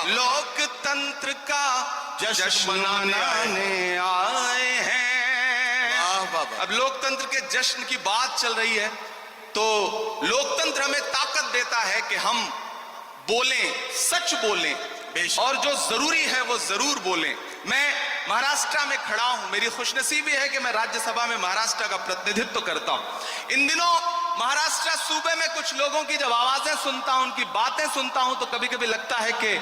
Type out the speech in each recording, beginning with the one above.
लोकतंत्र का जश्न मनाने आए हैं। अब लोकतंत्र के जश्न की बात चल रही है तो लोकतंत्र हमें ताकत देता है कि हम बोलें, सच बोलें और जो जरूरी है वो जरूर बोलें। मैं महाराष्ट्र में खड़ा हूं, मेरी खुशनसीबी है कि मैं राज्यसभा में महाराष्ट्र का प्रतिनिधित्व करता हूं। इन दिनों महाराष्ट्र सूबे में कुछ लोगों की जब आवाजें सुनता हूं, उनकी बातें सुनता हूं, तो कभी कभी लगता है कि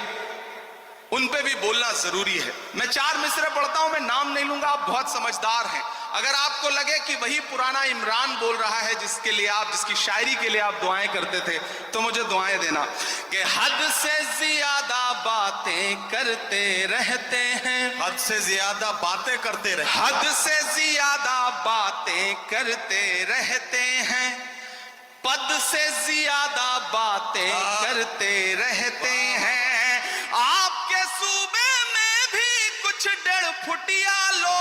उन पे भी बोलना जरूरी है। मैं 4 मिसरे पढ़ता हूं, मैं नाम नहीं लूंगा, आप बहुत समझदार हैं। अगर आपको लगे कि वही पुराना इमरान बोल रहा है जिसके लिए आप, जिसकी शायरी के लिए आप दुआएं करते थे, तो मुझे दुआएं देना कि हद से ज्यादा बातें करते रहते हैं, हद से ज्यादा बातें करते रहते, हद से ज्यादा बातें करते रहते हैं, पद से ज्यादा बातें करते रहते हैं। आपके सूबे में भी कुछ 1.5 फुटिया लोग,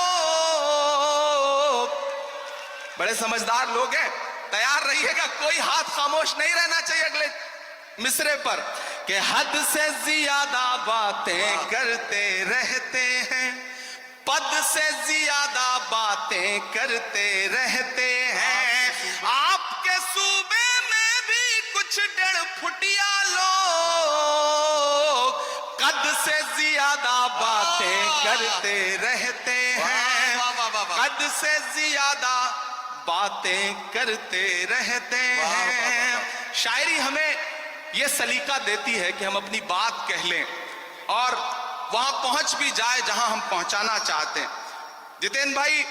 बड़े समझदार लोग हैं, तैयार रहिएगा, कोई हाथ खामोश नहीं रहना चाहिए अगले मिसरे पर, कि हद से ज्यादा बातें करते रहते हैं, पद से ज्यादा बातें करते रहते हैं। आपके सूबे में भी कुछ 1.5 फुटिया लोग कद से ज्यादा बातें करते रहते हैं, कद से ज्यादा बातें करते रहते हैं। शायरी हमें यह सलीका देती है कि हम अपनी बात कह लें और वहां पहुंच भी जाए जहां हम पहुंचाना चाहते हैं। जितेंद्र भाई,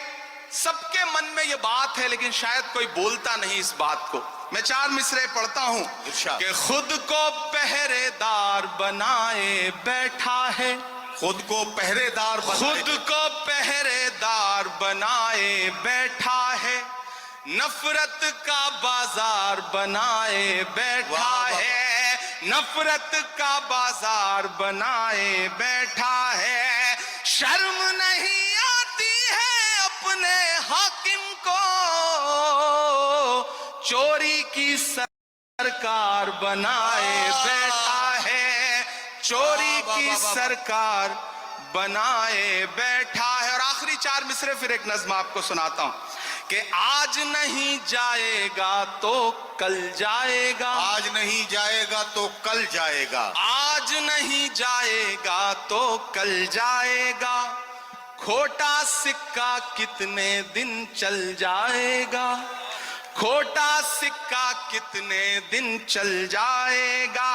सबके मन में यह बात है लेकिन शायद कोई बोलता नहीं इस बात को। मैं 4 मिसरे पढ़ता हूं कि खुद को पहरेदार बनाए बैठा है, खुद को पहरेदार, खुद को पहरेदार बनाए बैठा है, नफरत का बाजार बनाए बैठा है, नफरत का बाजार बनाए बैठा है। शर्म नहीं आती है अपने हाकिम को चोरी की सरकार बनाए बैठा है, चोरी की सरकार बनाए बैठा है। और आखिरी 4 मिसरे फिर एक नज्म आपको सुनाता हूं कि आज नहीं जाएगा तो कल जाएगा, आज नहीं जाएगा तो कल जाएगा, आज नहीं जाएगा तो कल जाएगा, खोटा सिक्का कितने दिन चल जाएगा, खोटा सिक्का कितने दिन चल जाएगा,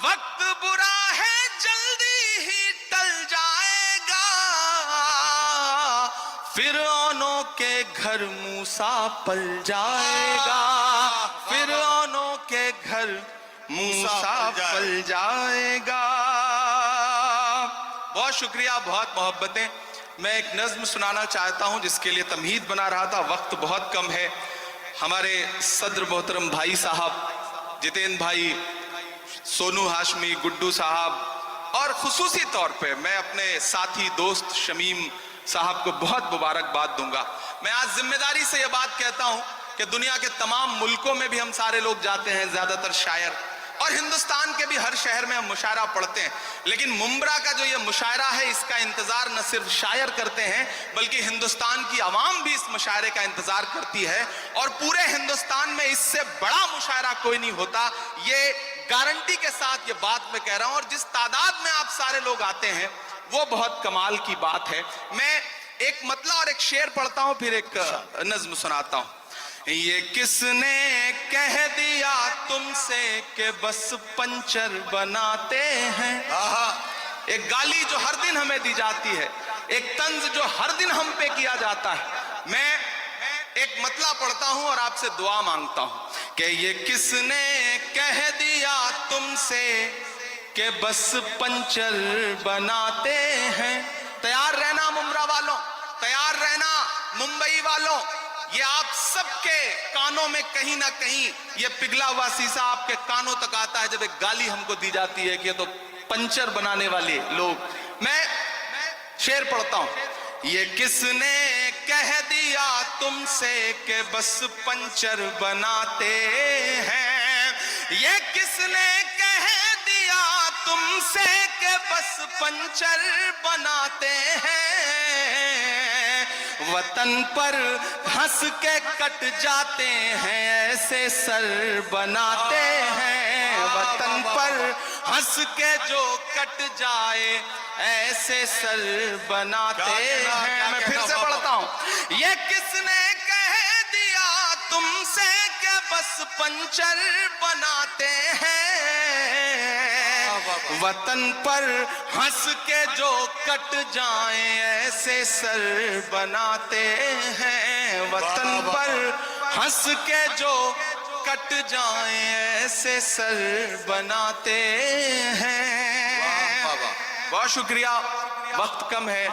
वक्त बुरा है जल्दी ही टल जाएगा, फिरौनों के घर मूसा पल जाएगा, फिरौनों के घर मूसा पल जाएगा। बहुत शुक्रिया, बहुत मोहब्बतें। मैं एक नज्म सुनाना चाहता हूं जिसके लिए तमहीद बना रहा था, वक्त बहुत कम है। हमारे सदर मोहतरम भाई साहब जितेंद्र भाई, सोनू हाशमी, गुड्डू साहब और खुसूसी तौर पे मैं अपने साथी दोस्त शमीम साहब को बहुत मुबारकबाद दूंगा। मैं आज जिम्मेदारी से यह बात कहता हूं कि दुनिया के तमाम मुल्कों में भी हम सारे लोग जाते हैं, ज्यादातर शायर, और हिंदुस्तान के भी हर शहर में हम मुशायरा पढ़ते हैं, लेकिन मुंब्रा का जो ये मुशायरा है इसका इंतजार न सिर्फ शायर करते हैं बल्कि हिंदुस्तान की आवाम भी इस मुशायरे का इंतजार करती है। और पूरे हिंदुस्तान में इससे बड़ा मुशायरा कोई नहीं होता, ये गारंटी के साथ ये बात मैं कह रहा हूं। और जिस तादाद में आप सारे लोग आते हैं वो बहुत कमाल की बात है। मैं एक मतला और एक शेर पढ़ता हूं, फिर एक नज्म सुनाता हूं। ये किसने कह दिया तुमसे कि बस पंचर बनाते हैं, एक गाली जो हर दिन हमें दी जाती है, एक तंज जो हर दिन हम पे किया जाता है। मैं एक मतला पढ़ता हूं और आपसे दुआ मांगता हूं कि ये किसने कह दिया तुमसे कि बस पंचर बनाते हैं। तैयार रहना मुंब्रा वालों, तैयार रहना मुंबई वालों, ये आप सबके कानों में कहीं ना कहीं ये पिघला हुआ शीशा आपके कानों तक आता है जब एक गाली हमको दी जाती है कि ये तो पंचर बनाने वाले लोग। मैं शेर पढ़ता हूं। ये किसने कह दिया तुमसे कि बस पंचर बनाते हैं, ये किसने कह दिया तुमसे के बस पंचर बनाते हैं, वतन पर हंस के कट जाते हैं, ऐसे सर बनाते हैं, वतन पर हंस के जो कट जाए ऐसे सर बनाते हैं। मैं फिर से पढ़ता हूं, ये किसने कह दिया तुमसे कि बस पंचर बनाते हैं, वतन पर हंस के जो कट जाए ऐसे सर बनाते हैं, वतन पर हंस के जो कट जाए ऐसे सर बनाते हैं। बहुत शुक्रिया, वक्त कम है,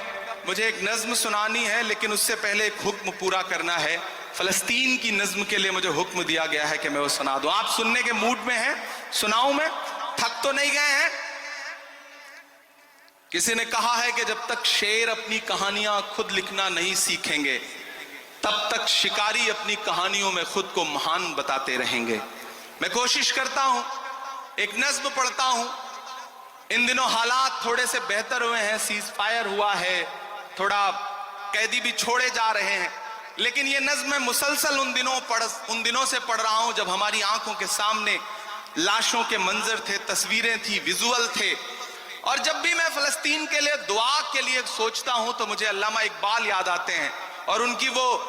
मुझे एक नज्म सुनानी है, लेकिन उससे पहले एक हुक्म पूरा करना है। फलस्तीन की नज्म के लिए मुझे हुक्म दिया गया है कि मैं वो सुना दूं। आप सुनने के मूड में हैं? सुनाऊं मैं? थक तो नहीं गए हैं? किसी ने कहा है कि जब तक शेर अपनी कहानियां खुद लिखना नहीं सीखेंगे, तब तक शिकारी अपनी कहानियों में खुद को महान बताते रहेंगे। मैं कोशिश करता हूं, एक नज्म पढ़ता हूं। इन दिनों हालात थोड़े से बेहतर हुए हैं, सीज फायर हुआ है, थोड़ा कैदी भी छोड़े जा रहे हैं, लेकिन ये नज्म मैं मुसलसल उन दिनों से पढ़ रहा हूं जब हमारी आंखों के सामने लाशों के मंजर थे, तस्वीरें थी, विजुअल थे। और जब भी मैं फलस्तीन के लिए दुआ के लिए सोचता हूं तो मुझे अल्लामा इकबाल याद आते हैं और उनकी वो